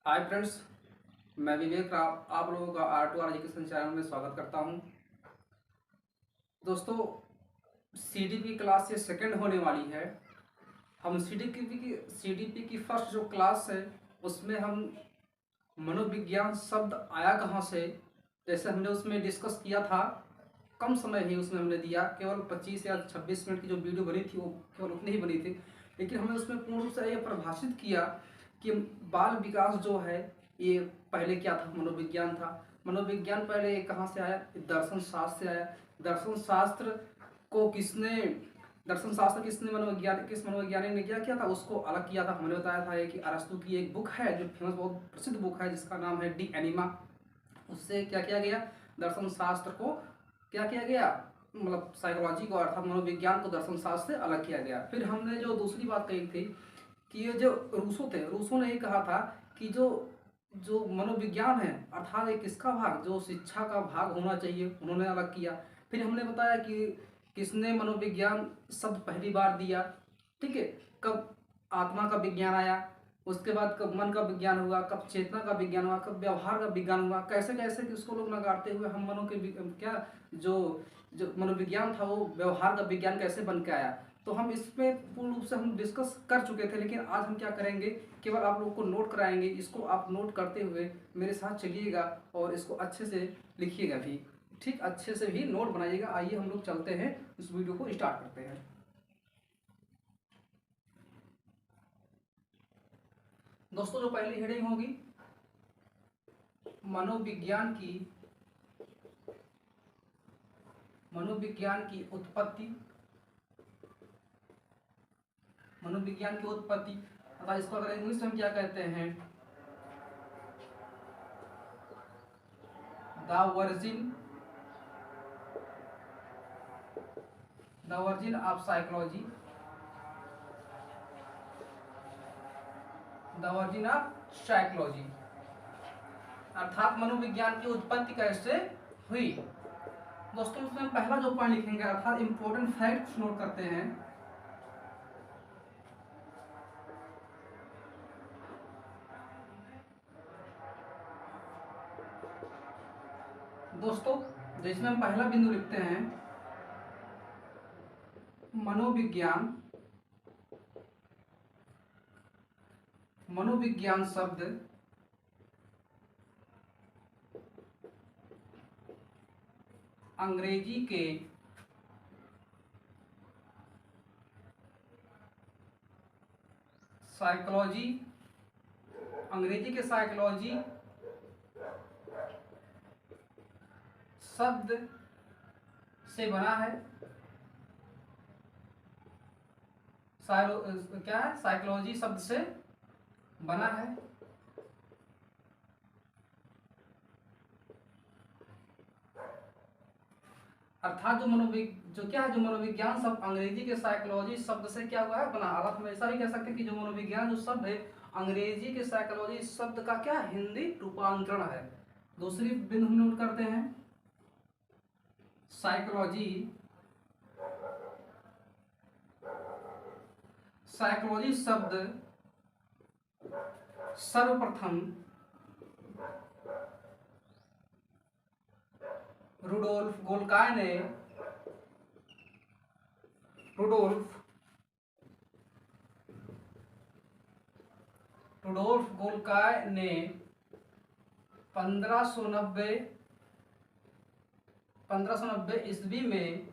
Hi friends, मैं विवेक राव आप लोगों का R2R एजुकेशन चैनल में स्वागत करता हूं। दोस्तों, सीडीपी क्लास ये सेकंड होने वाली है। हम सीडीपी की फर्स्ट जो क्लास है उसमें हम मनोविज्ञान शब्द आया कहाँ से, जैसे हमने उसमें डिस्कस किया था। कम समय ही उसमें हमने दिया, केवल 25 या 26 मिनट की जो वीडियो बनी थी वो केवल उतनी ही बनी थी, लेकिन हमने उसमें पूर्ण रूप से ये परिभाषित किया कि बाल विकास जो है ये पहले क्या था, मनोविज्ञान था। मनोविज्ञान पहले कहाँ से आया, दर्शन शास्त्र से आया। दर्शन शास्त्र को किसने किसने मनोविज्ञान किस मनोवैज्ञानिक ने क्या किया था, उसको अलग किया था। हमने बताया था कि अरस्तु की एक बुक है जो फेमस, बहुत प्रसिद्ध बुक है जिसका नाम है डी एनिमा। उससे क्या किया गया, दर्शन शास्त्र को क्या किया गया, मतलब साइकोलॉजी को अर्थात मनोविज्ञान को दर्शन शास्त्र से अलग किया गया। फिर हमने जो दूसरी बात कही थी कि ये जो रूसो थे, रूसो ने ये कहा था कि जो जो मनोविज्ञान है अर्थात एक किसका भाग, जो शिक्षा का भाग होना चाहिए, उन्होंने अलग किया। फिर हमने बताया कि किसने मनोविज्ञान शब्द पहली बार दिया, ठीक है, कब आत्मा का विज्ञान आया, उसके बाद कब मन का विज्ञान हुआ, कब चेतना का विज्ञान हुआ, कब व्यवहार का विज्ञान हुआ, कैसे कैसे कि उसको लोग नकारते हुए हम मनो के क्या जो जो मनोविज्ञान था वो व्यवहार का विज्ञान कैसे बन के आया। तो हम इसमें पूर्ण रूप से हम डिस्कस कर चुके थे, लेकिन आज हम क्या करेंगे, केवल आप लोगों को नोट कराएंगे। इसको आप नोट करते हुए मेरे साथ चलिएगा और इसको अच्छे से लिखिएगा भी, ठीक, अच्छे से भी नोट बनाइएगा। आइए हम लोग चलते हैं, इस वीडियो को स्टार्ट करते हैं। दोस्तों, जो पहली हेडिंग होगी, मनोविज्ञान की उत्पत्ति, मनोविज्ञान की उत्पत्ति अर्थात इसको अगर इंग्लिश में क्या कहते हैं, the virgin of psychology, the virgin of psychology अर्थात मनोविज्ञान की उत्पत्ति कैसे हुई। दोस्तों, इसमें पहला जो पॉइंट लिखेंगे अर्थात इंपॉर्टेंट फैक्ट्स नोट करते हैं। दोस्तों, जिसमें हम पहला बिंदु लिखते हैं, मनोविज्ञान, मनोविज्ञान शब्द अंग्रेजी के साइकोलॉजी, अंग्रेजी के साइकोलॉजी शब्द से बना है। क्या है, साइकोलॉजी शब्द से बना है। अर्थात जो क्या है, जो मनोविज्ञान शब्द अंग्रेजी के साइकोलॉजी शब्द से क्या हुआ है, बना। अर्थात हम ऐसा भी कह सकते हैं कि जो मनोविज्ञान जो शब्द है अंग्रेजी के साइकोलॉजी शब्द का क्या हिंदी रूपांतरण है। दूसरी बिंदु हम नोट करते हैं, साइकोलॉजी, साइकोलॉजी शब्द सर्वप्रथम रुडोल्फ गोल्काय ने, रुडोल्फ गोल्काय ने 1590 ईस्वी में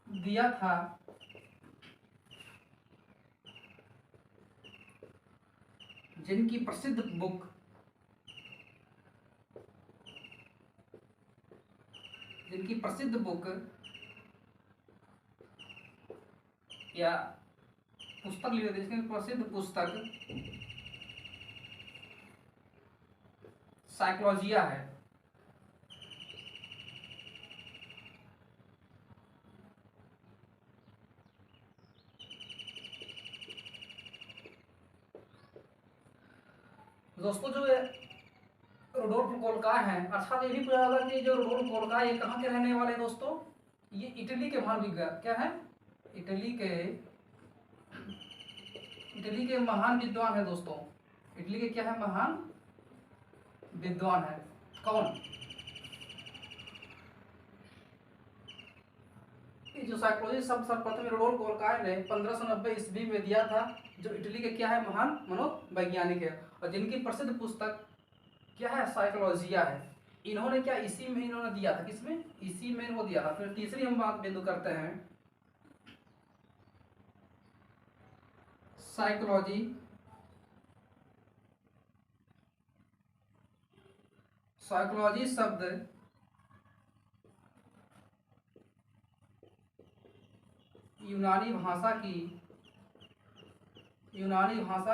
दिया था। जिनकी प्रसिद्ध बुक या पुस्तक लिखे थे, जिसकी प्रसिद्ध पुस्तक साइकोलॉजिया है। दोस्तों, जो रुडोल्फ गोल्काय है, अर्थात ये भी पूछा जाता है कि जो रुडोल्फ गोल्काय ये कहाँ के रहने वाले हैं। दोस्तों, ये इटली के महान विज्ञान क्या है, इटली के महान विद्वान है दोस्तों। इटली के क्या है, महान विद्वान है। कौन? ये जो साइकोलॉजी शब्द सर्वप्रथम रोडोल्फ गोल्काय ने 1590 ईस्वी में दिया था, जो इटली के क्या है, महान मनोवैज्ञानिक है, और जिनकी प्रसिद्ध पुस्तक क्या है, साइकोलॉजिया है। इन्होंने क्या इसी में इन्होंने दिया था, किसमें, इसी में वो दिया था। फिर तीसरी हम बात बिंदु करते हैं, साइकोलॉजी शब्द यूनानी भाषा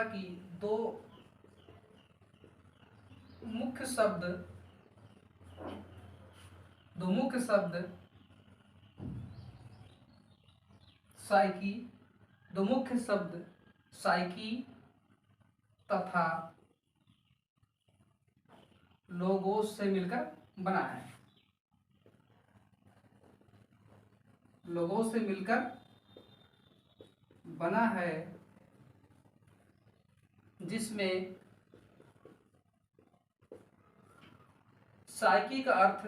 की दो मुख्य शब्द साइकी तथा लोगोस से मिलकर बना है। लोगोस से मिलकर बना है, जिसमें साइकी का अर्थ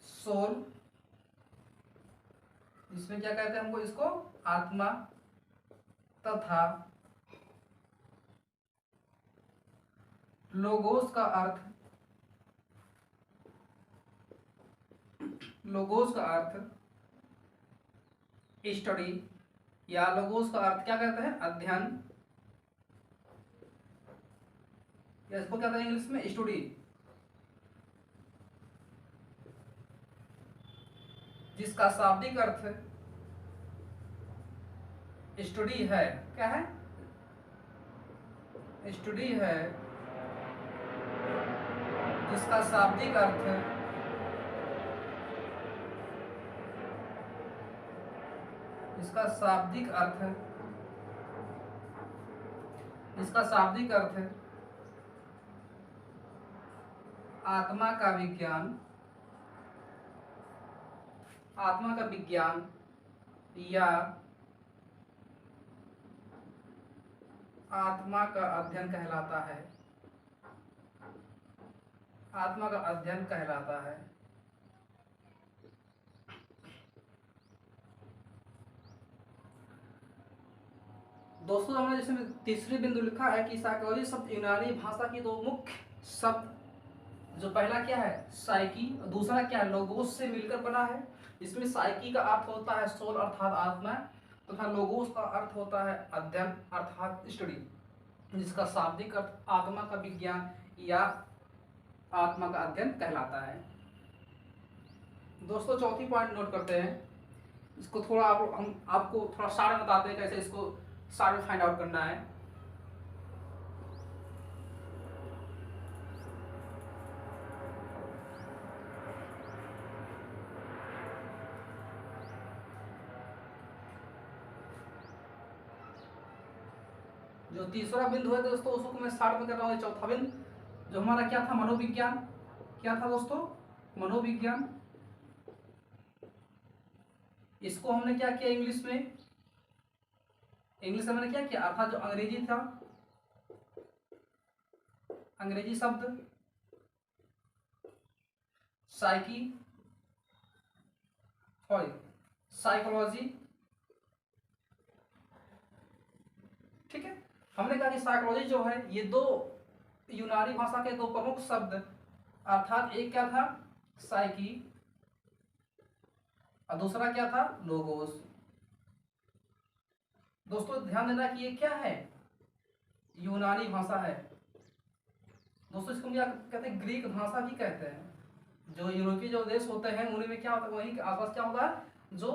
सोल, जिसमें क्या कहते हैं हमको, इसको आत्मा, तथा लोगोस का अर्थ स्टडी, या लोगोस का अर्थ क्या कहते हैं, अध्ययन, या इसको क्या कहते हैं इंग्लिश में, स्टडी। जिसका शाब्दिक अर्थ स्टडी है, क्या है, स्टडी है, जिसका शाब्दिक अर्थ आत्मा का विज्ञान या आत्मा का अध्ययन कहलाता है। दोस्तों हमने जिसमें तीसरी बिंदु लिखा है कि साइकोलॉजी शब्द यूनानी भाषा की दो मुख्य शब्द, जो पहला क्या है, साइकी, और दूसरा क्या है, लोगोस से मिलकर बना है। इसमें साइकी का अर्थ होता है सोल अर्थात आत्मा, तथा लोगोस का अर्थ होता है अध्ययन अर्थात स्टडी, जिसका शाब्दिक अर्थ आत्मा का विज्ञान या आत्मा का अध्ययन कहलाता है। दोस्तों चौथी पॉइंट नोट करते हैं, इसको थोड़ा हम आपको थोड़ा सार में बताते हैं कैसे इसको सार में फाइंड आउट करना है। जो तीसरा बिंदु है दोस्तों, उसको मैं सार में कर रहा हूँ। चौथा बिंदु जो हमारा क्या था, मनोविज्ञान, क्या था दोस्तों, मनोविज्ञान। इसको हमने क्या किया, इंग्लिश में मैंने क्या किया, अर्थात जो अंग्रेजी था, अंग्रेजी शब्द साइकी, साइकोलॉजी, ठीक है। हमने कहा कि साइकोलॉजी जो है ये दो यूनानी भाषा के दो प्रमुख शब्द, अर्थात एक क्या था, साइकी, और दूसरा क्या था, लोगोस। दोस्तों ध्यान देना कि ये क्या है, यूनानी भाषा है। दोस्तों इसको क्या कहते हैं, ग्रीक भाषा भी कहते हैं। जो यूरोपीय जो देश होते हैं उन्हीं में क्या होता है, वहीं के आसपास क्या होता है, जो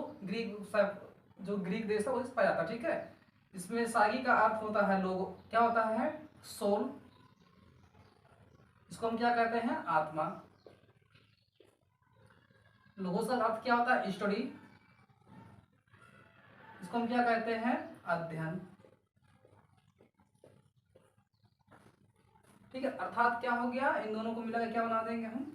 ग्रीक देश है वही पाया जाता है, ठीक है। इसमें सागी का अर्थ होता है लोगो, क्या होता है, सोल, इसको हम क्या कहते हैं, आत्मा। लोगोस का अर्थ क्या होता है, स्टडी, इसको हम क्या कहते हैं, अध्ययन, ठीक है, अर्थात क्या हो गया, इन दोनों को मिला के क्या बना देंगे हम,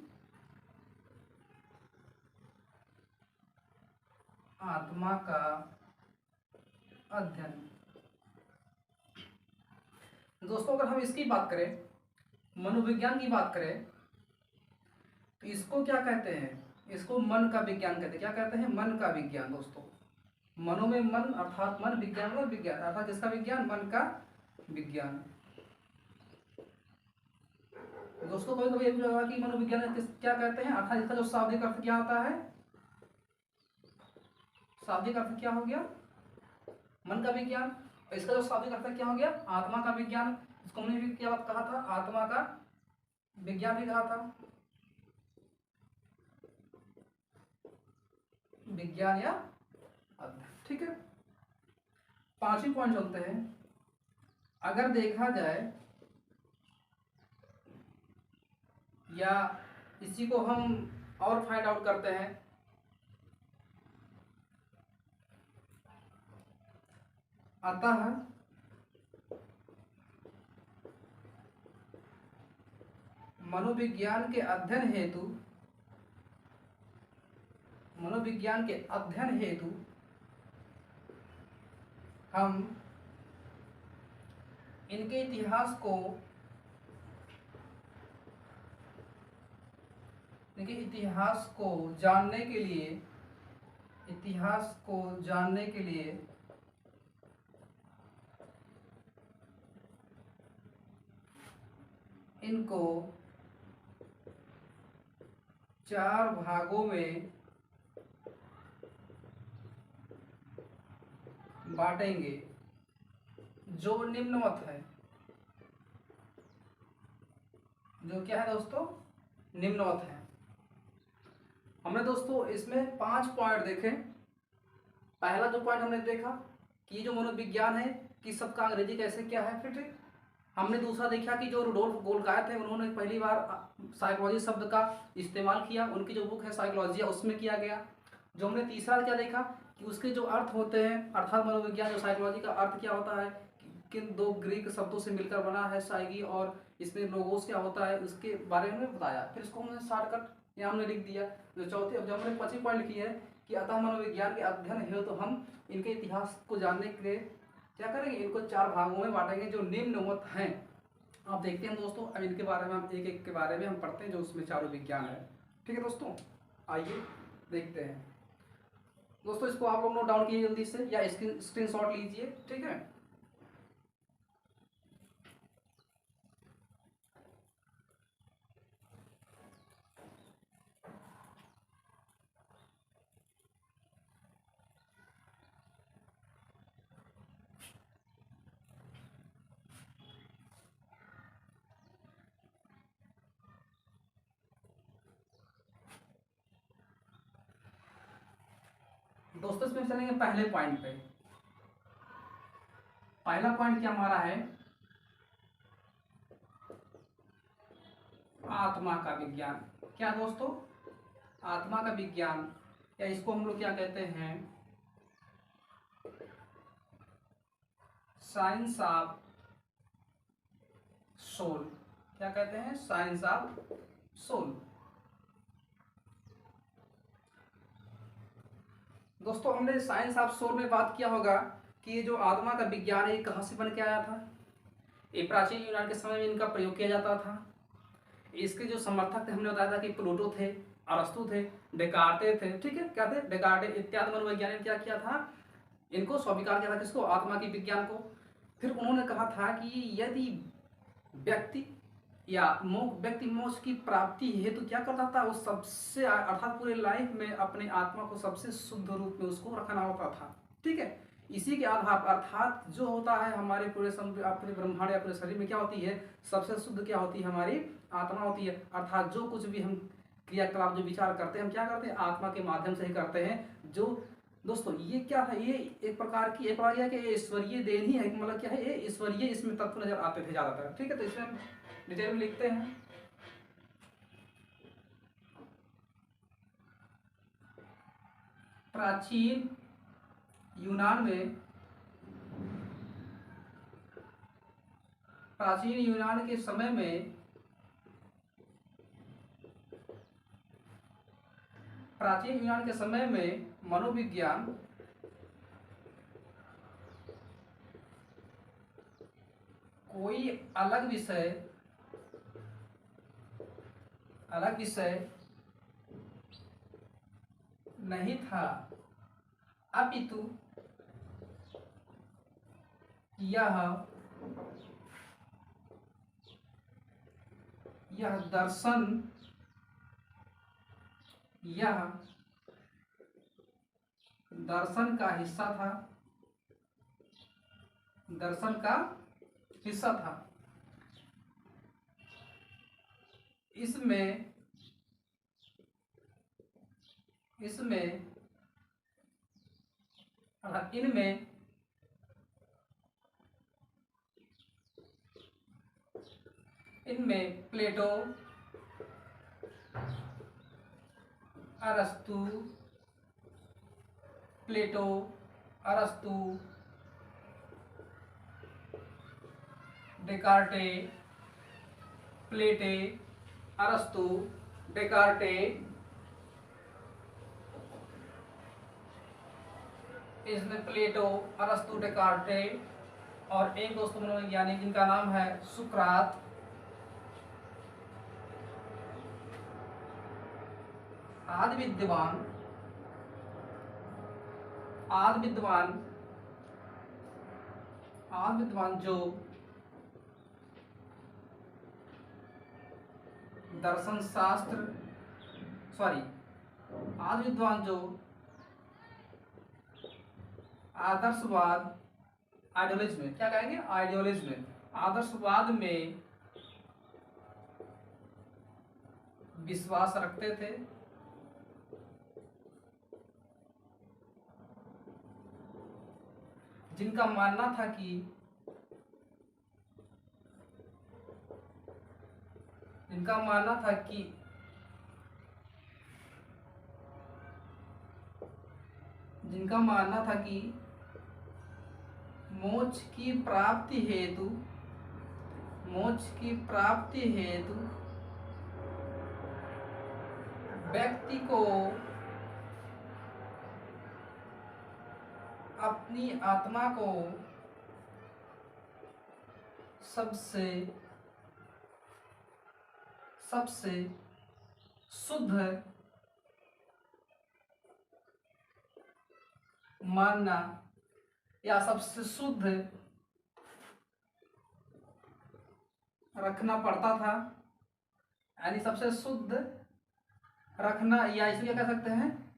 आत्मा का अध्ययन। दोस्तों अगर हम इसकी बात करें, मनोविज्ञान की बात करें, तो इसको क्या कहते हैं, इसको मन का विज्ञान कहते हैं। क्या कहते हैं, मन का विज्ञान। दोस्तों मनो में मन अर्थात मन, विज्ञान में विज्ञान अर्थात किसका विज्ञान, मन का विज्ञान। दोस्तों कभी कभी ये भी लगा कि मनोविज्ञान क्या कहते हैं, अर्थात इसका जो शाब्दिक अर्थ क्या होता है, शाब्दिक अर्थ क्या हो गया, मन का विज्ञान। इसका जो शाब्दिक अर्थ क्या हो गया, आत्मा का विज्ञान। इसको हमने भी क्या बात कहा था, आत्मा का विज्ञान भी कहा था, विज्ञान या अध्ययन। ठीक है, पांचवी पॉइंट चलते हैं। अगर देखा जाए या इसी को हम और फाइंड आउट करते हैं, अतः मनोविज्ञान के अध्ययन हेतु, मनोविज्ञान के अध्ययन हेतु हम इनके इतिहास को, इनके इतिहास को जानने के लिए, इतिहास को जानने के लिए इनको 4 भागों में बांटेंगे जो निम्नवत है। जो क्या है दोस्तों, निम्नवत है। हमने दोस्तों इसमें 5 पॉइंट देखे। पहला जो पॉइंट हमने देखा कि ये जो मनोविज्ञान है कि सबका अंग्रेजी कैसे क्या है, फिर ठीक। हमने दूसरा देखा कि जो रुडोल्फ गोल्काय थे उन्होंने पहली बार साइकोलॉजी शब्द का इस्तेमाल किया, उनकी जो बुक है साइकोलॉजी उसमें किया गया। जो हमने तीसरा क्या देखा कि उसके जो अर्थ होते हैं, अर्थात मनोविज्ञान जो साइकोलॉजी का अर्थ क्या होता है, किन 2 ग्रीक शब्दों से मिलकर बना है साइकी, और इसमें लोगोस क्या होता है उसके बारे में बताया। फिर इसको हमने शॉर्टकट यहाँ हमने लिख दिया। जो चौथी, अब जब हमने 25 पॉइंट लिखी है कि अतः मनोविज्ञान के अध्ययन है तो हम इनके इतिहास को जानने के लिए क्या करेंगे, इनको 4 भागों में बांटेंगे जो निम्नवत हैं। आप देखते हैं दोस्तों, अब इनके बारे में हम एक एक के बारे में हम पढ़ते हैं जो उसमें चारों विज्ञान है। ठीक है दोस्तों, आइए देखते हैं। दोस्तों इसको आप लोग नोट डाउन कीजिए जल्दी से या स्क्रीनशॉट लीजिए। ठीक है, दोस्तों इसमें चलेंगे पहले पॉइंट पे। पहला पॉइंट क्या हमारा है, आत्मा का विज्ञान। क्या दोस्तों, आत्मा का विज्ञान, या इसको हम लोग क्या कहते हैं, साइंस ऑफ सोल। क्या कहते हैं, साइंस ऑफ सोल। दोस्तों हमने साइंस ऑफ सोल में बात किया होगा कि ये जो आत्मा का विज्ञान है ये कहाँ से बन के आया था। ये प्राचीन यूनान के समय में इनका प्रयोग किया जाता था। इसके जो समर्थक थे हमने बताया था कि प्लूटो थे, अरस्तु थे, डेकार्टे थे। ठीक है, क्या थे, डेकार्टे इत्यादि मनोवैज्ञानिक क्या किया था, इनको स्वीकार किया था, किसको, आत्मा की विज्ञान को। फिर उन्होंने कहा था कि यदि व्यक्ति या व्यक्ति मोक्ष की प्राप्ति हेतु क्या करता था, वो सबसे अर्थात पूरे लाइफ में अपने आत्मा को सबसे शुद्ध रूप में उसको रखना होता था। ठीक है, इसी के आधार अर्थात जो होता है हमारे पूरे अपने ब्रह्मांड या पूरे शरीर में क्या होती है, सबसे शुद्ध क्या होती है, हमारी आत्मा होती है। अर्थात जो कुछ भी हम क्रियाकलाप जो विचार करते हैं, हम क्या करते हैं, आत्मा के माध्यम से ही करते हैं। जो दोस्तों ये क्या है, ये एक प्रकार की एक बार कि ये ईश्वरीय देन ही है, मतलब क्या है, ये ईश्वरीय इसमें तत्व नजर आते थे ज्यादातर। ठीक है, तो इसमें डिटेल में लिखते हैं। प्राचीन यूनान में प्राचीन यूनान के समय में मनोविज्ञान कोई अलग विषय नहीं था, अपितु यह दर्शन का हिस्सा था। इनमें प्लेटो, अरस्तु, डेकार्टे, इसमें प्लेटो, अरस्तु, डेकार्टे और एक दोस्तों मनोवैज्ञानिक जिनका नाम है सुकरात, आदि विद्वान जो आदर्शवाद, आदर्शवाद में विश्वास रखते थे, जिनका मानना था कि मोक्ष की प्राप्ति हेतु व्यक्ति को अपनी आत्मा को सबसे शुद्ध मानना या सबसे शुद्ध रखना पड़ता था, यानी सबसे शुद्ध रखना, या इसे क्या कह सकते हैं,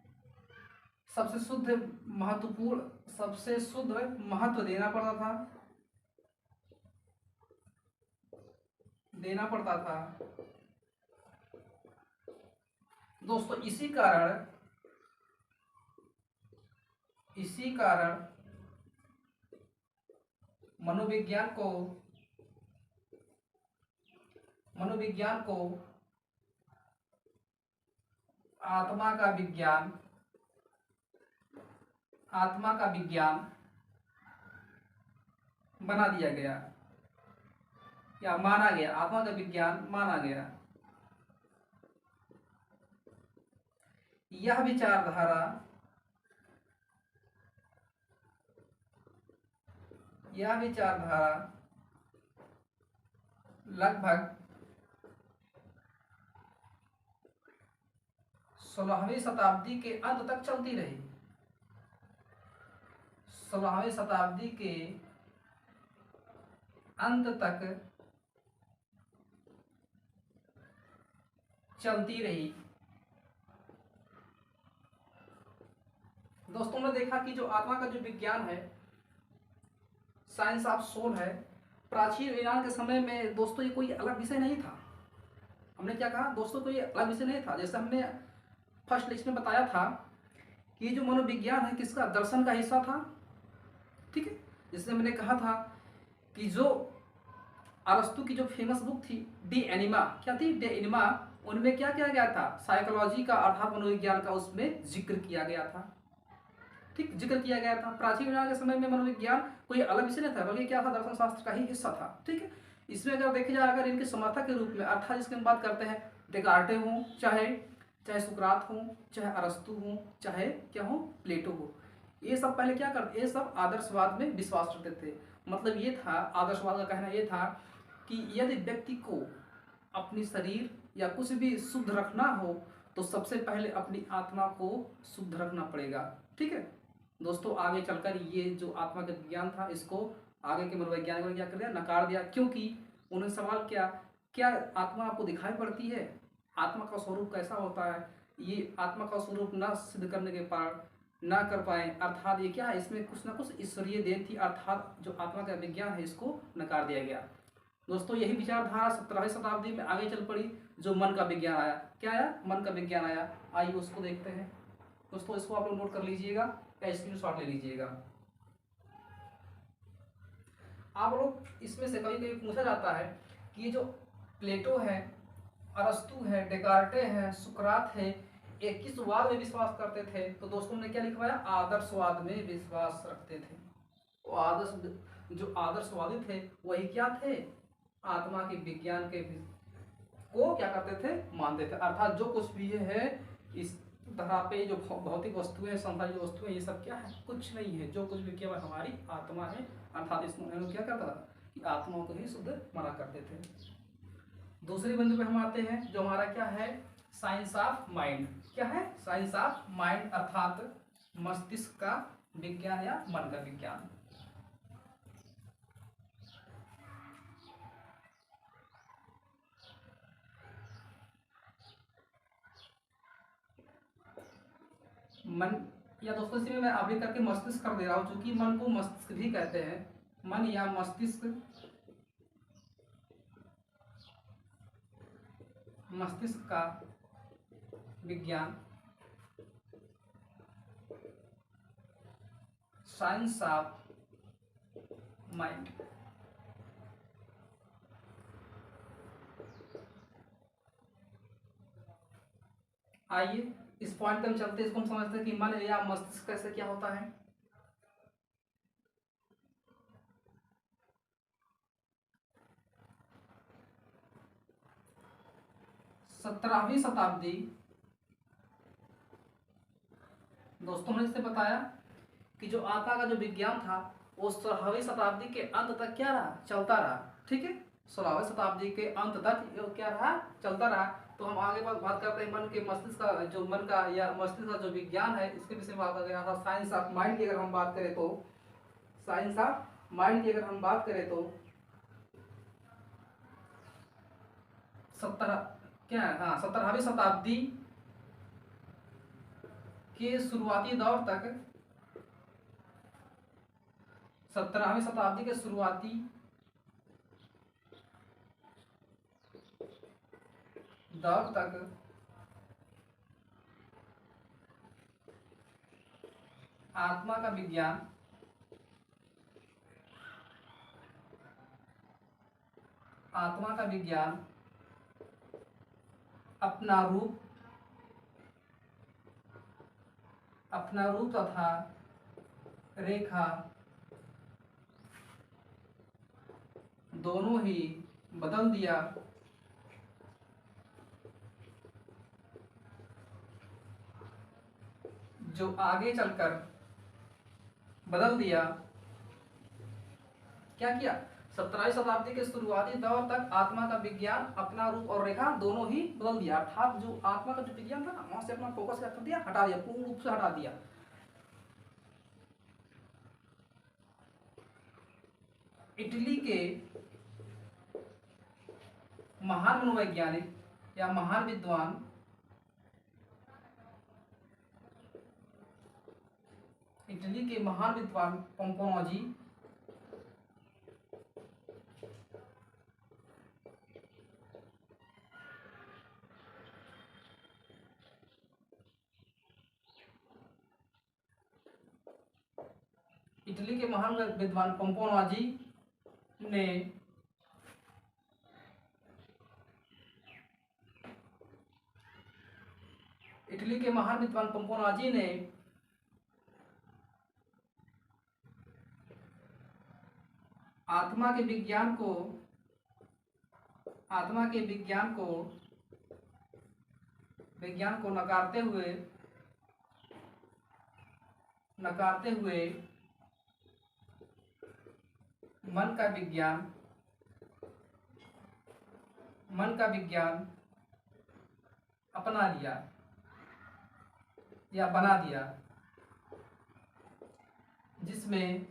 सबसे शुद्ध महत्व देना पड़ता था। दोस्तों इसी कारण मनोविज्ञान को आत्मा का विज्ञान बना दिया गया या माना गया, आत्मा का विज्ञान माना गया। यह विचारधारा लगभग 16वीं शताब्दी के अंत तक चलती रही। 16वीं शताब्दी के अंत तक चलती रही। दोस्तों ने देखा कि जो आत्मा का जो विज्ञान है, साइंस ऑफ सोल है, प्राचीन यूनान के समय में दोस्तों ये कोई अलग विषय नहीं था। हमने क्या कहा दोस्तों, कोई अलग विषय नहीं था। जैसे हमने फर्स्ट लेक्चर में बताया था कि जो मनोविज्ञान है किसका, दर्शन का हिस्सा था। ठीक है, जैसे मैंने कहा था कि जो अरस्तु की जो फेमस बुक थी डी एनिमा, क्या थी डी एनिमा, उनमें क्या किया गया था, साइकोलॉजी का अर्थात मनोविज्ञान का उसमें जिक्र किया गया था। ठीक, जिक्र किया गया था। प्राचीन यूनान के समय में मनोविज्ञान कोई अलग विषय नहीं था, बल्कि क्या था, दर्शन शास्त्र का ही हिस्सा था। ठीक है, इसमें अगर देखे जाए, अगर इनके समर्थक के रूप में अर्थात जिसकी हम बात करते हैं, डेकार्टे हों, चाहे चाहे सुकरात हों, चाहे अरस्तु हों, चाहे क्या हो, प्लेटो हो, ये सब पहले क्या करते, ये सब आदर्शवाद में विश्वास रखते थे। मतलब ये था, आदर्शवाद का कहना ये था कि यदि व्यक्ति को अपनी शरीर या कुछ भी शुद्ध रखना हो तो सबसे पहले अपनी आत्मा को शुद्ध रखना पड़ेगा। ठीक है दोस्तों, आगे चलकर ये जो आत्मा का विज्ञान था, इसको आगे के मनोवैज्ञानिकों ने क्या कर दिया, नकार दिया। क्योंकि उन्होंने सवाल किया, क्या आत्मा आपको दिखाई पड़ती है, आत्मा का स्वरूप कैसा होता है, ये आत्मा का स्वरूप न सिद्ध करने के पार ना कर पाए, अर्थात ये क्या है, इसमें कुछ ना कुछ ईश्वरीय देन थी, अर्थात जो आत्मा का विज्ञान है इसको नकार दिया गया। दोस्तों यही विचारधारा 17वीं शताब्दी में आगे चल पड़ी, जो मन का विज्ञान आया। क्या आया, मन का विज्ञान आया। आइए उसको देखते हैं दोस्तों, इसको आप लोग नोट कर लीजिएगा या स्क्रीनशॉट ले लीजिएगा। आप लोग इसमें से कभी कभी पूछा जाता है कि ये जो प्लेटो है, अरस्तु है, डेकार्टे है, सुकरात है, ये किस वाद में विश्वास करते थे? तो दोस्तों ने क्या लिखवाया, आदर्शवाद में विश्वास रखते थे। वो आदर्श जो आदर्शवादी थे वही क्या थे, आत्मा के विज्ञान के को क्या करते थे, मानते थे। अर्थात जो कुछ भी है इस धरा पे, जो भौतिक वस्तुएं, संसारिक वस्तुएं, ये सब क्या है, कुछ नहीं है, जो कुछ भी केवल हमारी आत्मा है। अर्थात इसमें क्या करता था कि आत्मा को ही शुद्ध माना करते थे। दूसरे बिंदु पे हम आते हैं, जो हमारा क्या है, साइंस ऑफ माइंड। क्या है, साइंस ऑफ माइंड, अर्थात मस्तिष्क का विज्ञान या मन का विज्ञान। मन या दोस्तों इसी में मैं अभी करके मस्तिष्क कर दे रहा हूं, क्योंकि मन को मस्तिष्क भी कहते हैं। मन या मस्तिष्क, मस्तिष्क का विज्ञान, साइंस ऑफ माइंड। आइए इस पॉइंट पे हम चलते हैं, इसको हम समझते हैं कि मन या मस्तिष्क कैसे क्या होता है। सत्रहवीं शताब्दी, दोस्तों ने इससे बताया कि जो आत्मा का जो विज्ञान था वो 16वीं शताब्दी के अंत तक क्या रहा, चलता रहा। ठीक है, 16वीं शताब्दी के अंत तक क्या रहा, चलता रहा। तो हम आगे बात करते हैं मन के मस्तिष्क का, जो मन का या मस्तिष्क का जो विज्ञान है, इसके विषय में बात कर गया था। साइंस ऑफ माइंड की अगर हम बात करें तो, साइंस ऑफ माइंड की अगर हम बात करें तो 17वीं शताब्दी के शुरुआती दौर तक, 17वीं शताब्दी के शुरुआती दौर तक आत्मा का विज्ञान, आत्मा का विज्ञान अपना रूप तथा रेखा दोनों ही बदल दिया। जो आगे चलकर बदल दिया, क्या किया, 17वीं शताब्दी के शुरुआती दौर तक आत्मा का विज्ञान अपना रूप और रेखा दोनों ही बदल दिया। अर्थात जो आत्मा का जो विज्ञान था ना, वहां से अपना फोकस क्या कर दिया, हटा दिया, पूर्ण रूप से हटा दिया। इटली के महान मनोवैज्ञानिक या महान विद्वान पोम्पोनोजी ने आत्मा के विज्ञान को आत्मा के विज्ञान को नकारते हुए मन का विज्ञान अपना लिया या बना दिया, जिसमें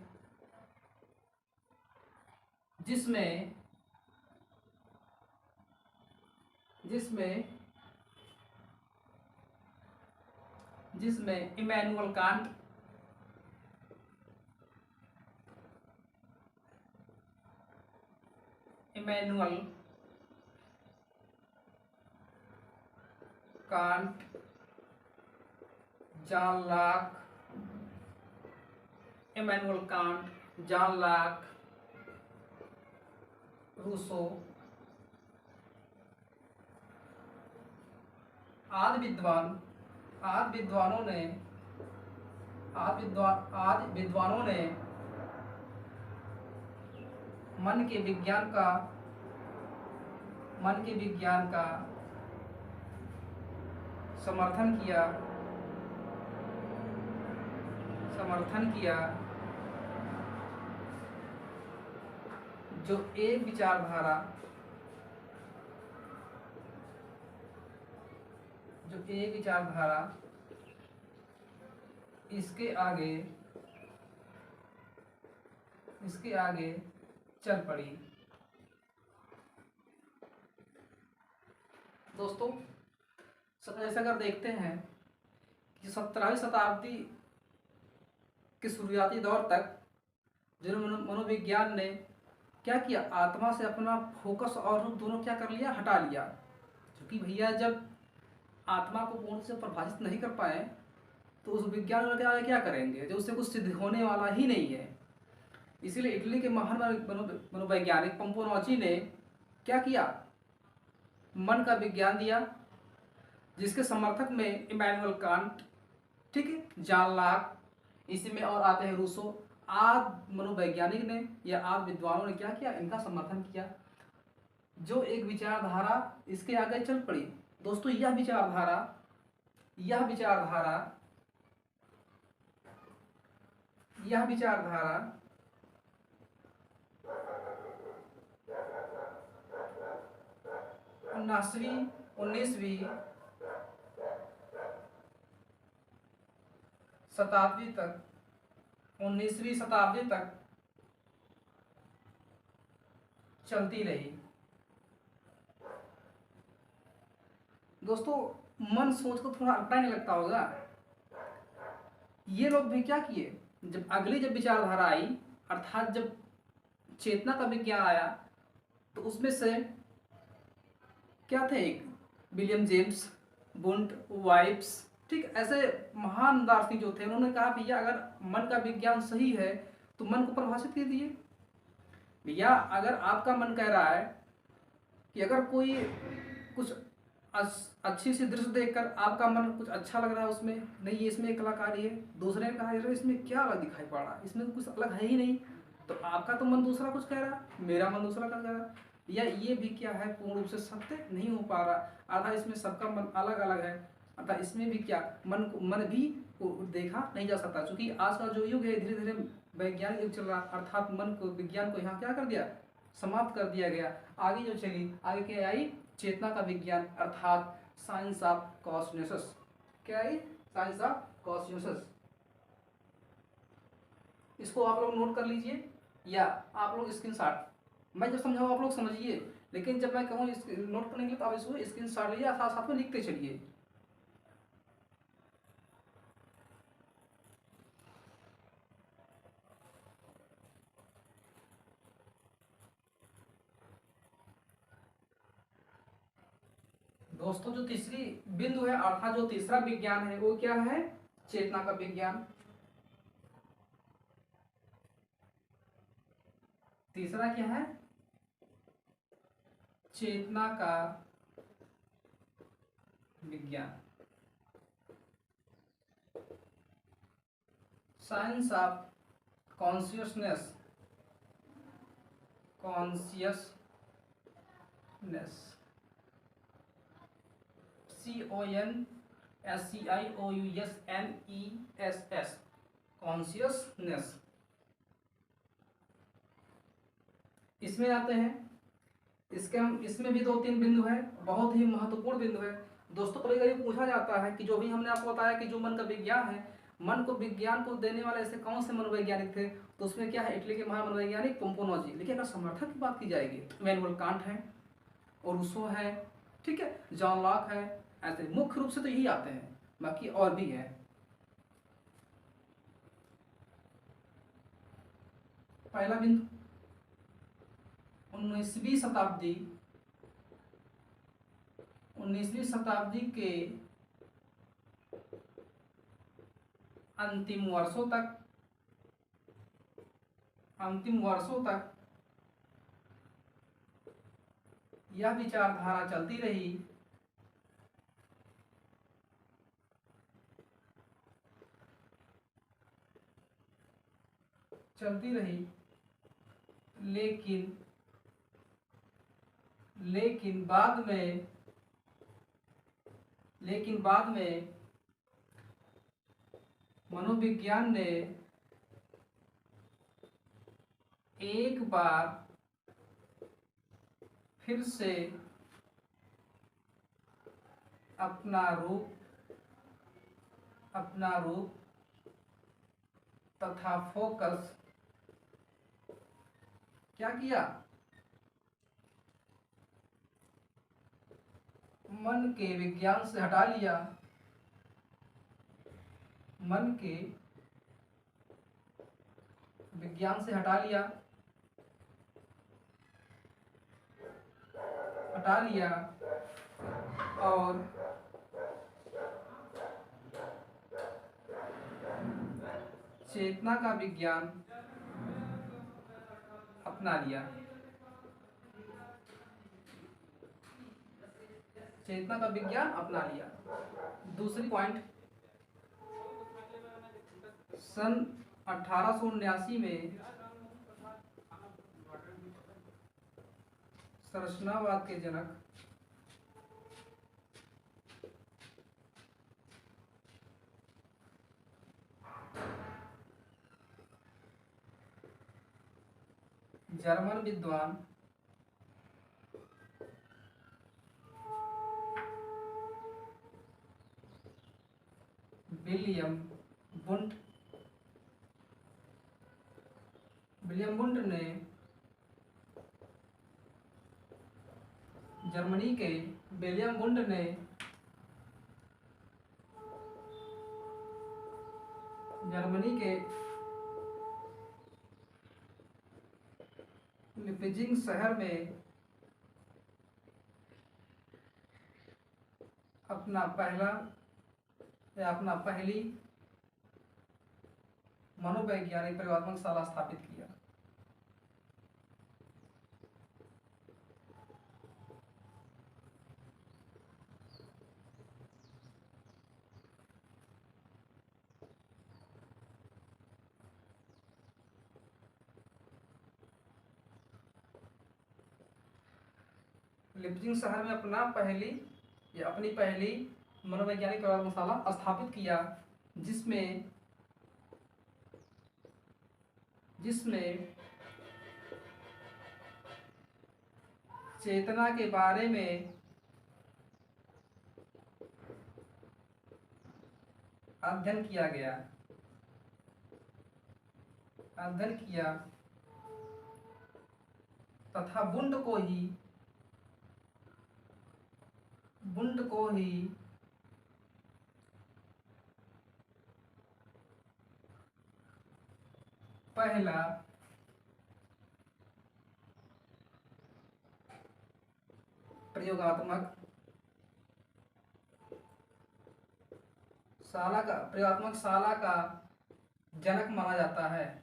Immanuel Kant, John Locke, Rousseau आदि विद्वानों ने मन के विज्ञान का समर्थन किया, जो एक विचारधारा इसके आगे चल पड़ी। दोस्तों, ऐसा अगर देखते हैं कि 17वीं शताब्दी के शुरुआती दौर तक जो मनोविज्ञान ने क्या किया, आत्मा से अपना फोकस और रूप दोनों क्या कर लिया, हटा लिया। क्योंकि भैया जब आत्मा को पूर्ण से परिभाषित नहीं कर पाए तो उस विज्ञान में क्या करेंगे, जो उससे कुछ सिद्ध होने वाला ही नहीं है। इसीलिए इटली के महान मनोवैज्ञानिक पंपोनोची ने क्या किया, मन का विज्ञान दिया, जिसके समर्थक में इमैनुअल कांट, ठीक है, जॉन लॉक, इसी में और आते हैं रूसो, आदि मनोवैज्ञानिक ने या आदि विद्वानों ने क्या किया, इनका समर्थन किया, जो एक विचारधारा इसके आगे चल पड़ी। दोस्तों, यह विचारधारा 19वीं शताब्दी तक चलती रही। दोस्तों, मन सोच को थोड़ा अपना नहीं लगता होगा। ये लोग भी क्या किए, जब अगली विचारधारा आई, अर्थात जब चेतना का विज्ञान आया, तो उसमें से क्या थे, एक विलियम जेम्स, बुंट, वाइब्स, ठीक, ऐसे महान दार्शनिक जो थे, उन्होंने कहा भैया अगर मन का विज्ञान सही है तो मन को परिभाषित कर दिए। भैया अगर आपका मन कह रहा है कि अगर कोई कुछ अच्छी सी दृश्य देखकर आपका मन कुछ अच्छा लग रहा है, उसमें नहीं, ये इसमें एक कलाकारी है, दूसरे ने कहा यार इसमें क्या अलग दिखाई पड़ रहा है, इसमें तो कुछ अलग है ही नहीं, तो आपका तो मन दूसरा कुछ कह रहा है, मेरा मन दूसरा कह रहा है, या ये भी क्या है, पूर्ण रूप से सत्य नहीं हो पा रहा, अर्थात इसमें सबका मन अलग अलग है, अर्थात इसमें भी क्या मन भी देखा नहीं जा सकता। क्योंकि आज का जो युग है, धीरे धीरे वैज्ञानिक युग चल रहा, अर्थात मन को, विज्ञान को यहाँ क्या कर दिया, समाप्त कर दिया गया। आगे जो चली, आगे क्या आई, चेतना का विज्ञान, अर्थात साइंस ऑफ कॉन्शियसनेस। क्या आई, साइंस ऑफ कॉन्शियसनेस। इसको आप लोग नोट कर लीजिए या आप लोग स्क्रीनशॉट, मैं जब समझाऊँ आप लोग समझिए, लेकिन जब मैं कहूँ नोट करने के लिए तो आप इसको स्क्रीनशॉट लीजिए, साथ साथ में लिखते चलिए। दोस्तों, जो तीसरी बिंदु है, अर्थात जो तीसरा विज्ञान है, वो क्या है, चेतना का विज्ञान। तीसरा क्या है, चेतना का विज्ञान, science of consciousness, ness, CONSCIOUSNESS, consciousness. इसमें आते हैं, इसमें भी 2-3 बिंदु है, बहुत ही महत्वपूर्ण बिंदु है दोस्तों। कभी कभी पूछा जाता है कि जो भी हमने आपको बताया कि जो मन का विज्ञान है, मन को विज्ञान को देने वाले ऐसे कौन से मनोवैज्ञानिक थे, तो उसमें क्या है, इटली के महामनोवैज्ञानिक पोम्पोनोजी। लेकिन अगर समर्थक की बात की जाएगी, इमैनुअल कांट है, और रूसो है, ठीक है, जॉन लॉक है, ऐसे मुख्य रूप से तो यही आते हैं, बाकी और भी है। पहला बिंदु, 19वीं शताब्दी के अंतिम वर्षों तक यह विचारधारा चलती रही, लेकिन बाद में मनोविज्ञान ने एक बार फिर से अपना रूप तथा फोकस क्या किया, मन के विज्ञान से हटा लिया, मन के विज्ञान से हटा लिया और चेतना का विज्ञान अपना लिया। दूसरी पॉइंट, सन 1879 में संरचनावाद के जनक जर्मन विद्वान विलियम वुंड ने जर्मनी के लीप्जिग शहर में अपना पहली मनोवैज्ञानिक प्रयोगात्मक शाला स्थापित किया। लीप्जिग शहर में अपनी पहली मनोवैज्ञानिक प्रयोगशाला स्थापित किया, जिसमें चेतना के बारे में अध्ययन किया तथा वुंड को ही पहला प्रयोगात्मक शाला का जनक माना जाता है।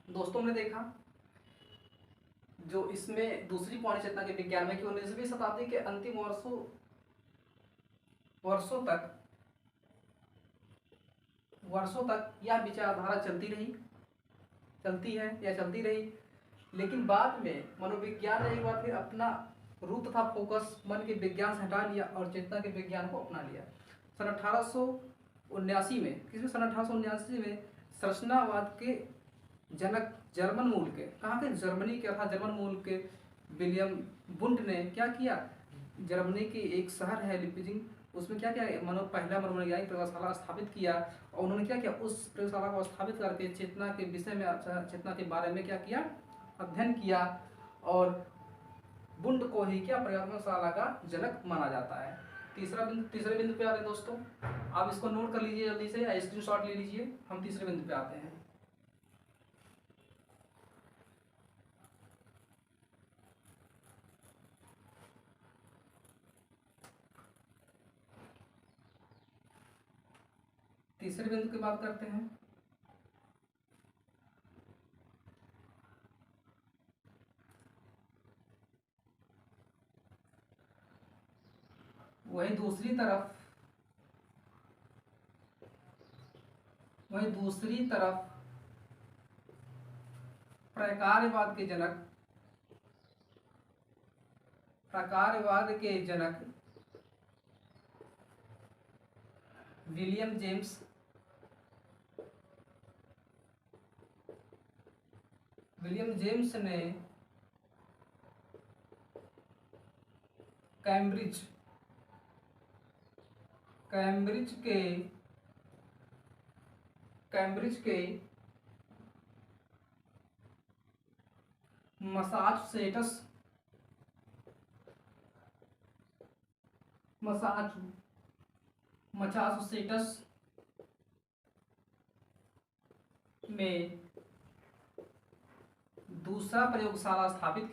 दोस्तों हमने देखा जो इसमें दूसरी पौनी चेतना के विज्ञान में कि 19वीं शताब्दी के अंतिम वर्षों तक वर्षों तक यह विचारधारा चलती है या चलती रही, लेकिन बाद में मनोविज्ञान ने एक बार फिर अपना रूप तथा फोकस मन के विज्ञान से हटा लिया और चेतना के विज्ञान को अपना लिया। सन 1879 में, किसमें, सन 1879 में संरचनावाद के जनक जर्मन मूल के, कहाँ के, जर्मनी के, अर्थात जर्मन मूल के विलियम वुंड ने क्या किया, जर्मनी की एक शहर है लिप्जिंग, उसमें क्या किया, पहला मनोवैज्ञानिक प्रयोगशाला स्थापित किया। और उन्होंने क्या किया, उस प्रयोगशाला को स्थापित करके चेतना के विषय में, चेतना के बारे में क्या किया, अध्ययन किया। और वुंड को ही क्या, प्रयोगशाला का जनक माना जाता है। तीसरे बिंदु पे आते हैं दोस्तों, आप इसको नोट कर लीजिए जल्दी से या स्क्रीनशॉट ले लीजिए। हम तीसरे बिंदु पे आते हैं। तीसरे बिंदु की बात करते हैं। वहीं दूसरी तरफ प्रकारवाद के जनक विलियम जेम्स ने कैम्ब्रिज के मसाचुसेट्स में दूसरा प्रयोगशाला स्थापित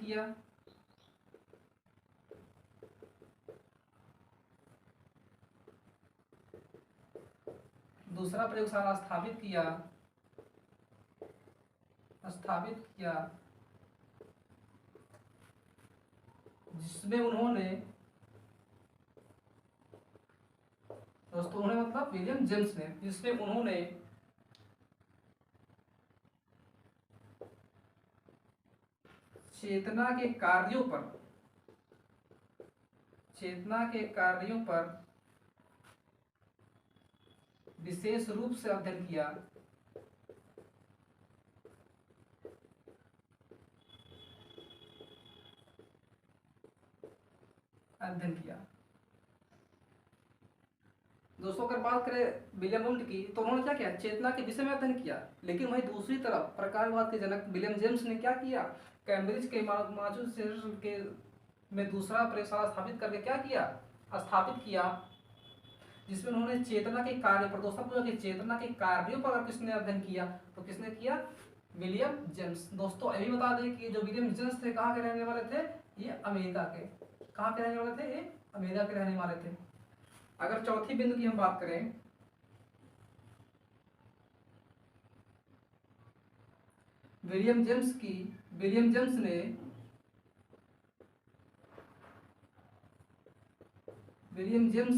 किया। जिसमें उन्होंने, दोस्तों उन्होंने मतलब विलियम जेम्स ने, जिसमें उन्होंने चेतना के कार्यों पर विशेष रूप से अध्ययन किया। दोस्तों अगर बात करें विलियम वुंड की, तो उन्होंने क्या किया, चेतना के विषय में अध्ययन किया। लेकिन वहीं दूसरी तरफ प्रकारवाद के जनक विलियम जेम्स ने क्या किया, कैम्ब्रिज के मैसाचुसेट्स के में दूसरा प्रयोगशाला स्थापित किया, जिसमें उन्होंने चेतना के कार्य पर, दोस्तों पूछा कि चेतना के कार्यों पर किसने अध्ययन किया, तो किसने किया, विलियम जेम्स। दोस्तों ये भी बता दें कि जो विलियम जेम्स थे कहाँ के रहने वाले थे, ये अमेरिका के, कहाँ के रहने वाले थे, ये अमेरिका के रहने वाले थे। अगर चौथी बिंदु की हम बात करें, विलियम जेम्स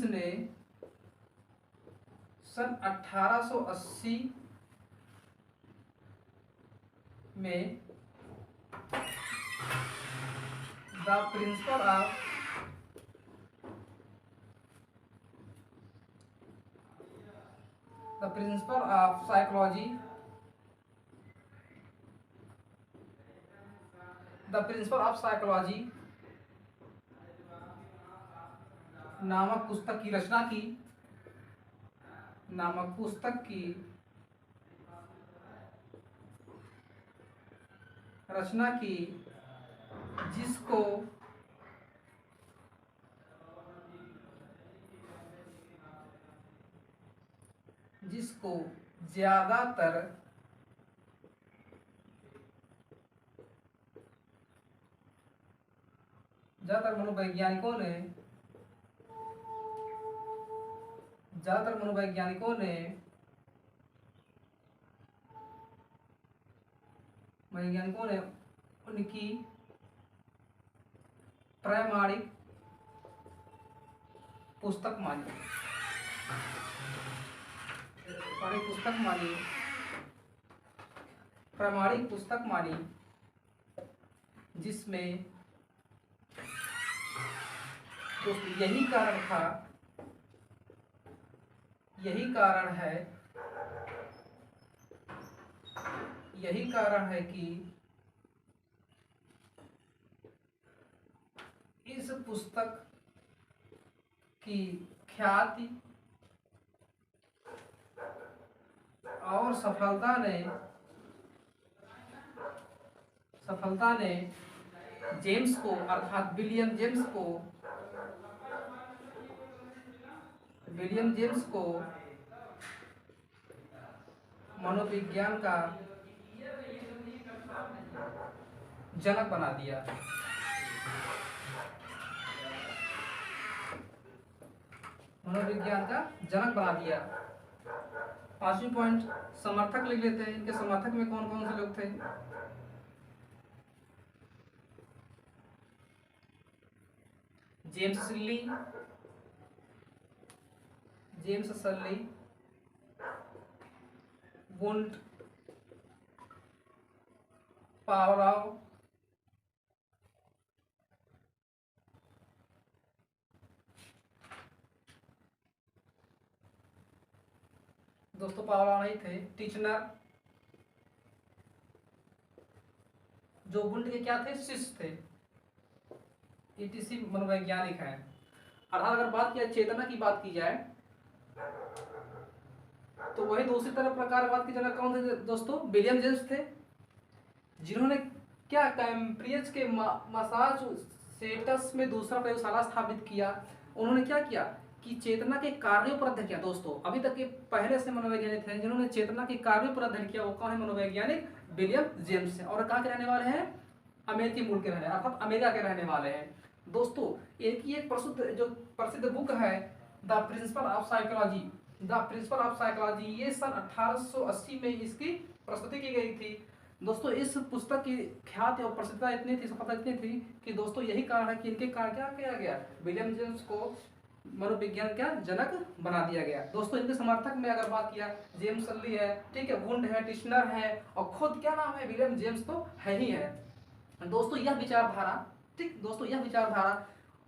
ने सन 1880 में द प्रिंसिपल ऑफ साइकोलॉजी नामक पुस्तक की रचना की, जिसको ज्यादातर मनोवैज्ञानिकों ने उनकी प्रामाणिक पुस्तक मानी। प्रामाणिक पुस्तक मानी, प्रामाणिक पुस्तक मानी जिसमें दोस्तों यही कारण था, यही कारण है, यही कारण है कि इस पुस्तक की ख्याति और सफलता ने जेम्स को, अर्थात विलियम जेम्स को मनोविज्ञान का जनक बना दिया। मनोविज्ञान का जनक बना दिया। पांचवी पॉइंट समर्थक लिख लेते हैं। इनके समर्थक में कौन कौन से लोग थे? जेम्स सल्ली, वुंट, पावराव, दोस्तों पावराव नहीं थे, टीचनर, जो वुंट के क्या थे? शिष्य थे। ईटीसी मनोवैज्ञानिक है। अर्थात अगर बात किया चेतना की बात की जाए तो वही दूसरी तरफ प्रकार बात की जाए कौन थे दोस्तों? विलियम जेम्स थे, जिन्होंने क्या कैम्ब्रिज के मैसाचुसेट्स में दूसरा प्रयोगशाला स्थापित किया। उन्होंने क्या किया कि चेतना के कार्यों पर अध्ययन किया। दोस्तों अभी तक के पहले से मनोवैज्ञानिक थे जिन्होंने चेतना के कार्यों पर अध्ययन किया, वो कौन है? मनोवैज्ञानिक विलियम जेम्स है। और कहाँ के रहने वाले हैं? अमेरिकी मूल के रहने, अर्थात अमेरिका के रहने वाले हैं। दोस्तों इनकी एक प्रसिद्ध बुक है द प्रिंसिपल ऑफ साइकोलॉजी, ये सन 1880 में इसकी प्रस्तुति की गई थी। दोस्तों इस पुस्तक की ख्याति और प्रसिद्धता इतनी थी, सफलता इतनी थी कि दोस्तों यही कारण है कि इनके कारण क्या किया गया? विलियम जेम्स को मनोविज्ञान का जनक बना दिया गया। दोस्तों इनके समर्थक में अगर बात किया, जेम्स सल्ली है, ठीक है, वुंड है, टिश्नर है, और खुद क्या नाम है? विलियम जेम्स तो है ही है। दोस्तों यह विचारधारा, ठीक दोस्तों, यह विचारधारा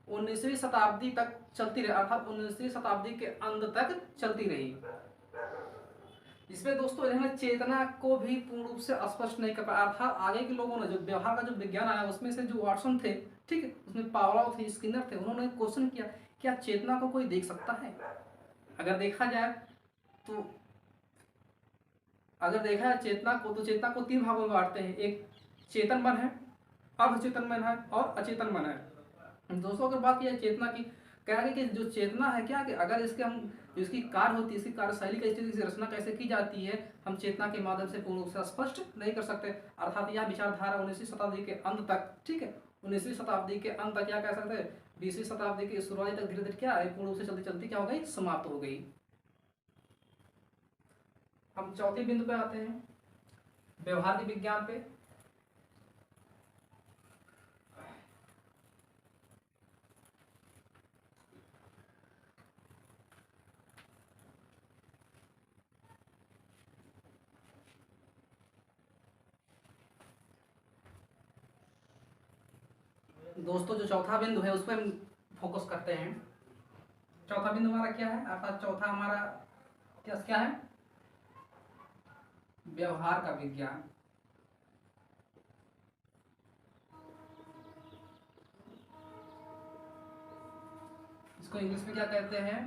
19वीं शताब्दी तक चलती रही, अर्थात 19वीं शताब्दी के अंत तक चलती रही। इसमें दोस्तों इन्होंने चेतना को भी पूर्ण रूप से स्पष्ट नहीं कर पाया। अर्थात आगे के लोगों ने जो व्यवहार का जो विज्ञान आया उसमें से जो वाटसन थे, ठीक है, उसमें पावलोव थे, स्किनर थे, उन्होंने क्वेश्चन किया क्या चेतना को कोई देख सकता है? अगर देखा जाए तो चेतना को, तो चेतना को 3 भागों में बांटते हैं। एक चेतन मन है, अर्धचेतन मन है और अचेतन मन है। दोस्तों अगर बात की जाए चेतना की, कह रहे कि जो चेतना है क्या कि अगर इसके हम जो इसकी कार्य होती है, इसकी कार्यशैली कैसे, इसकी रचना कैसे की जाती है, हम चेतना के माध्यम से पूर्ण रूप से स्पष्ट नहीं कर सकते। अर्थात यह विचारधारा 19वीं शताब्दी के अंत तक, ठीक है, 19वीं शताब्दी के अंत तक क्या कह सकते हैं, 20वीं शताब्दी की शुरुआत तक धीरे धीरे क्या है, पूर्ण रूप से चलती चलती क्या हो गई? समाप्त हो गई। हम चौथे बिंदु पे आते हैं, व्यवहार के विज्ञान पे। दोस्तों जो चौथा बिंदु है उस पर हम फोकस करते हैं। चौथा बिंदु हमारा क्या है? अर्थात चौथा हमारा क्या है? व्यवहार का विज्ञान। इसको इंग्लिश में क्या कहते हैं?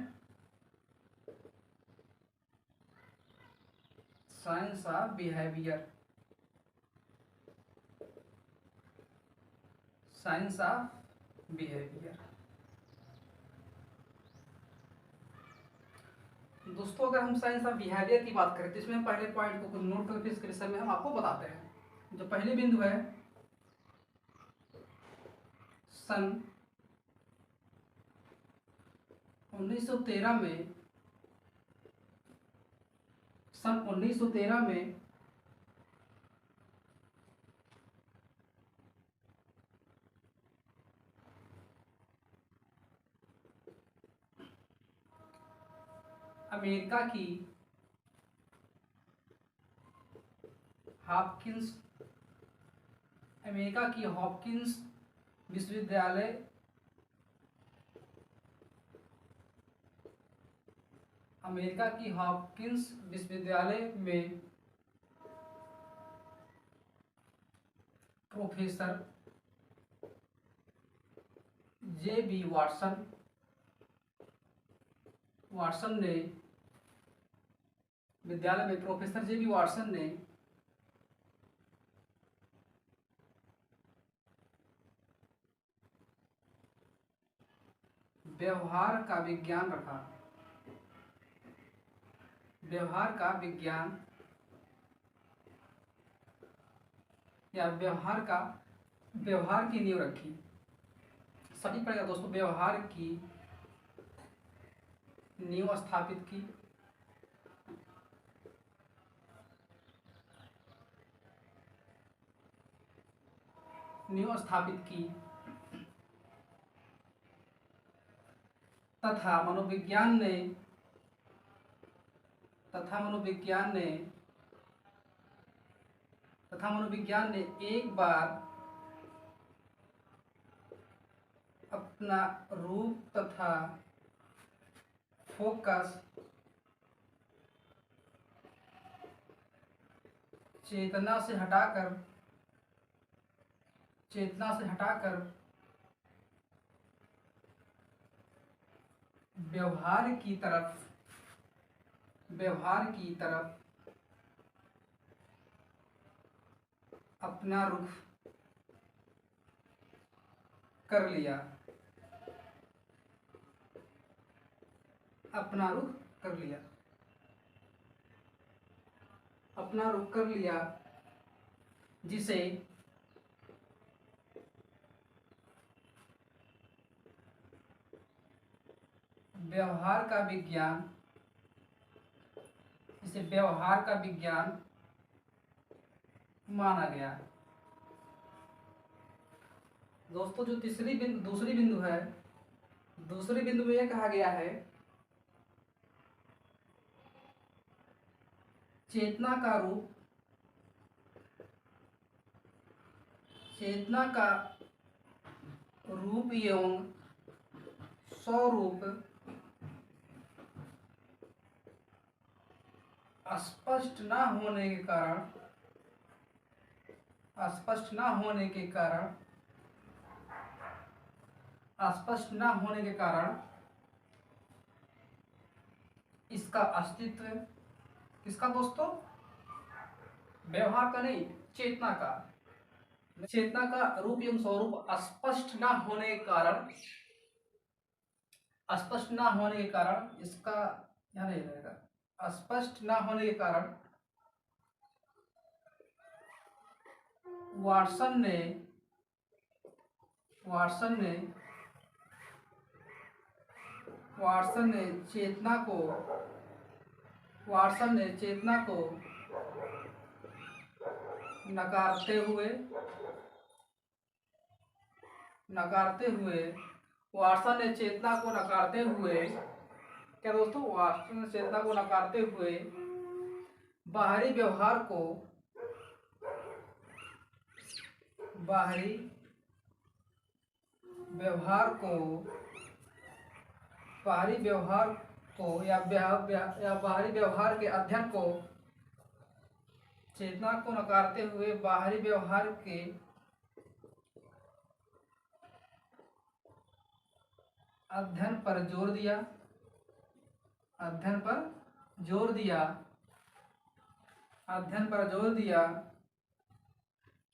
Science of behaviour, science of behaviour. दोस्तों अगर हम साइंस ऑफ बिहेवियर की बात करें तो इसमें हम पहले पॉइंट को कुछ नोट करके इसके विषय में हम आपको बताते हैं। जो पहले बिंदु है, सन 1913 में, सन 1913 में अमेरिका की हॉपकिंस अमेरिका की हॉपकिंस विश्वविद्यालय अमेरिका की हॉपकिंस विश्वविद्यालय में प्रोफेसर जे.बी. वाटसन ने विद्यालय में प्रोफेसर जे.बी. वाटसन ने व्यवहार का विज्ञान रखा। व्यवहार का विज्ञान या व्यवहार की नींव रखी। सभी पढ़ेगा दोस्तों। व्यवहार की नींव स्थापित की। तथा मनोविज्ञान ने एक बार अपना रूप तथा फोकस चेतना से हटाकर व्यवहार की तरफ अपना रुख कर लिया। जिसे व्यवहार का विज्ञान माना गया। दोस्तों जो दूसरी बिंदु है, दूसरी बिंदु में यह कहा गया है चेतना का रूप एवं स्वरूप स्पष्ट न होने के कारण इसका अस्तित्व, किसका दोस्तों? व्यवहार का नहीं, चेतना का रूप एवं स्वरूप स्पष्ट न होने के कारण इसका यहाँ नहीं रहेगा। स्पष्ट न होने के कारण वाटसन ने चेतना को नकारते हुए क्या दोस्तों? वाटसन ने चेतना को नकारते हुए बाहरी व्यवहार या बाहरी व्यवहार के अध्ययन को, चेतना को नकारते हुए बाहरी व्यवहार के अध्ययन पर जोर दिया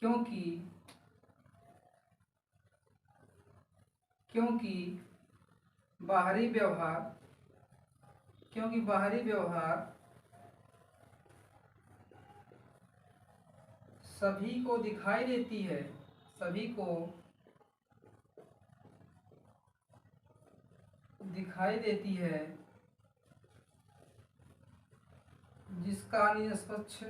क्योंकि बाहरी व्यवहार सभी को दिखाई देती है, जिसका निष्पक्ष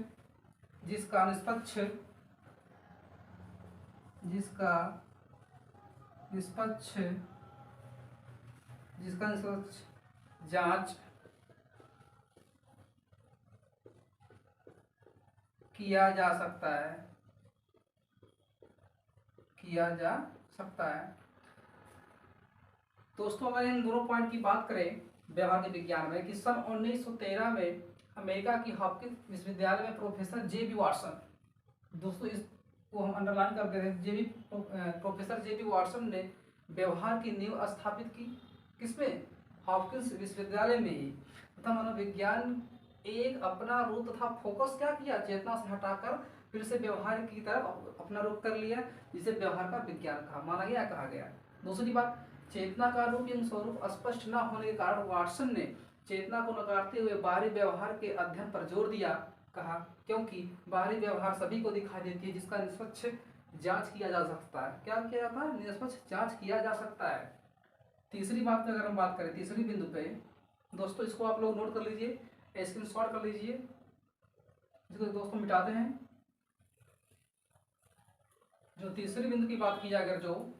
जांच किया जा सकता है, किया जा सकता है। दोस्तों अगर इन दोनों पॉइंट की बात करें व्यवहार के विज्ञान में, कि सन 1913 में अमेरिका की हॉपकिंस विश्वविद्यालय में प्रोफेसर जे बी वाटसन, दोस्तों इसको हम अंडरलाइन करते हैं, प्रोफेसर जे बी वाटसन ने व्यवहार की नींव स्थापित की, किसमें, हॉपकिंस विश्वविद्यालय में ही, तथा मनोविज्ञान एक अपना रूप तथा फोकस क्या किया, चेतना से हटाकर फिर से व्यवहार की तरफ अपना रुख कर लिया, जिसे व्यवहार का विज्ञान कहा माना गया, कहा गया। दूसरी बात, चेतना का रूप एवं स्वरूप स्पष्ट न होने के कारण वाटसन ने चेतना को नकारते हुए बाहरी व्यवहार के अध्ययन पर जोर दिया, कहा क्योंकि बाहरी व्यवहार सभी को दिखाई देती है, जिसका निष्पक्ष जांच किया जा सकता है। क्या किया जाता है, निष्पक्ष जांच किया जा सकता है। तीसरी बात पे अगर हम बात करें, तीसरी बिंदु पे दोस्तों, इसको आप लोग नोट कर लीजिए, स्क्रीनशॉट कर लीजिए, इसको दोस्तों मिटाते हैं। जो तीसरी बिंदु की बात की जाए अगर, जो